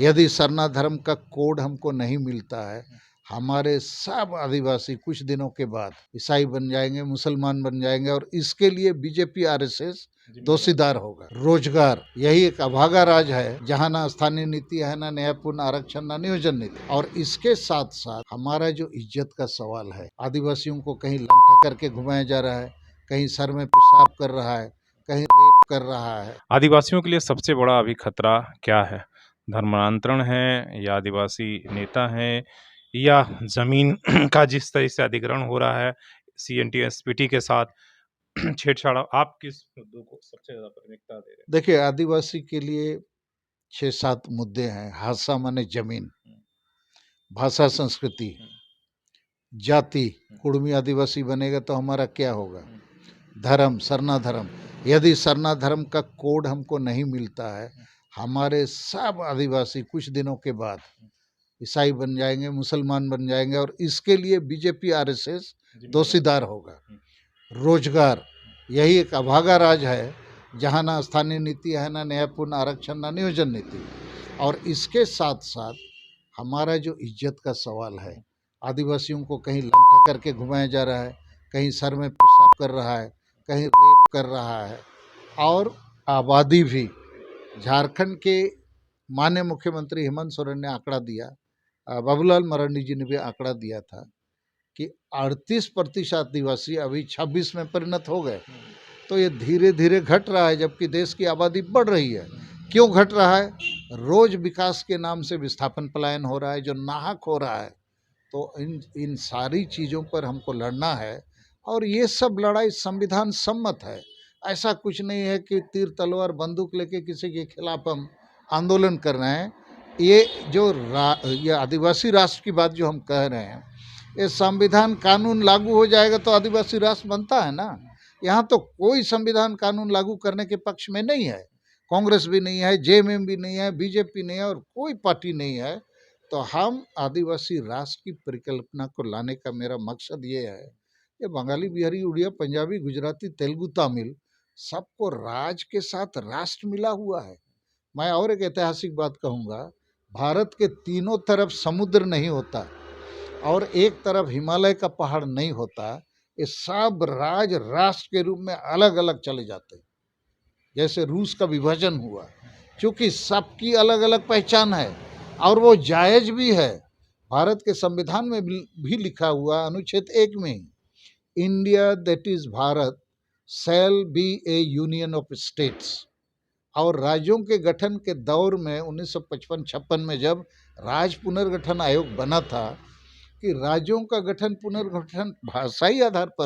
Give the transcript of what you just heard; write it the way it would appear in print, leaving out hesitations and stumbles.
यदि सरना धर्म का कोड हमको नहीं मिलता है, हमारे सब आदिवासी कुछ दिनों के बाद ईसाई बन जाएंगे, मुसलमान बन जाएंगे और इसके लिए बीजेपी आरएसएस दोषीदार होगा। रोजगार, यही एक अभागा राज है जहाँ ना स्थानीय नीति है, ना न्यायपूर्ण आरक्षण, ना नियोजन नीति। और इसके साथ साथ हमारा जो इज्जत का सवाल है, आदिवासियों को कहीं लंठा करके घुमाया जा रहा है, कहीं सर में पेशाब कर रहा है, कहीं रेप कर रहा है। आदिवासियों के लिए सबसे बड़ा अभी खतरा क्या है? धर्मांतरण है या आदिवासी नेता हैं या जमीन का जिस तरह से अधिग्रहण हो रहा है सीएनटी एसपीटी के साथ छेड़छाड़, आप किस मुद्दों को सबसे ज्यादा प्राथमिकता दे रहे हैं? देखिए, आदिवासी के लिए 6-7 मुद्दे हैं। हासा माने जमीन, भाषा, संस्कृति, जाति। कुड़मी आदिवासी बनेगा तो हमारा क्या होगा? धर्म, सरना धर्म। यदि सरना धर्म का कोड हमको नहीं मिलता है, हमारे सब आदिवासी कुछ दिनों के बाद ईसाई बन जाएंगे, मुसलमान बन जाएंगे और इसके लिए बीजेपी आरएसएस दोषीदार होगा। रोजगार, यही एक अभागा राज है जहाँ ना स्थानीय नीति है, ना न्यायपूर्ण आरक्षण, ना नियोजन नीति। और इसके साथ साथ हमारा जो इज्जत का सवाल है, आदिवासियों को कहीं लंठा करके घुमाया जा रहा है, कहीं सर में पेशाब कर रहा है, कहीं रेप कर रहा है। और आबादी भी, झारखंड के माननीय मुख्यमंत्री हेमंत सोरेन ने आंकड़ा दिया, बाबूलाल मरांडी जी ने भी आंकड़ा दिया था कि 38% आदिवासी अभी 26 में परिणत हो गए। तो ये धीरे धीरे घट रहा है, जबकि देश की आबादी बढ़ रही है। क्यों घट रहा है? रोज विकास के नाम से विस्थापन पलायन हो रहा है, जो नाहक हो रहा है। तो इन सारी चीज़ों पर हमको लड़ना है और ये सब लड़ाई संविधान सम्मत है। ऐसा कुछ नहीं है कि तीर तलवार बंदूक लेके किसी के खिलाफ हम आंदोलन कर रहे हैं। ये जो ये आदिवासी राष्ट्र की बात जो हम कह रहे हैं, ये संविधान कानून लागू हो जाएगा तो आदिवासी राष्ट्र बनता है ना। यहाँ तो कोई संविधान कानून लागू करने के पक्ष में नहीं है। कांग्रेस भी नहीं है, जेएमएम भी नहीं है, बीजेपी नहीं है और कोई पार्टी नहीं है। तो हम आदिवासी राष्ट्र की परिकल्पना को लाने का मेरा मकसद ये है, ये बंगाली, बिहारी, उड़िया, पंजाबी, गुजराती, तेलुगु, तमिल, सबको राज के साथ राष्ट्र मिला हुआ है। मैं और एक ऐतिहासिक बात कहूँगा, भारत के तीनों तरफ समुद्र नहीं होता और एक तरफ हिमालय का पहाड़ नहीं होता। ये सब राष्ट्र के रूप में अलग अलग चले जाते हैं। जैसे रूस का विभाजन हुआ, क्योंकि सबकी अलग अलग पहचान है और वो जायज़ भी है। भारत के संविधान में भी लिखा हुआ अनुच्छेद 1 में ही, India that is Bharat shall be a union of states. और राज्यों के गठन के दौर में 1955-56 में जब राज्य पुनर्गठन आयोग बना था कि राज्यों का गठन पुनर्गठन भाषाई आधार पर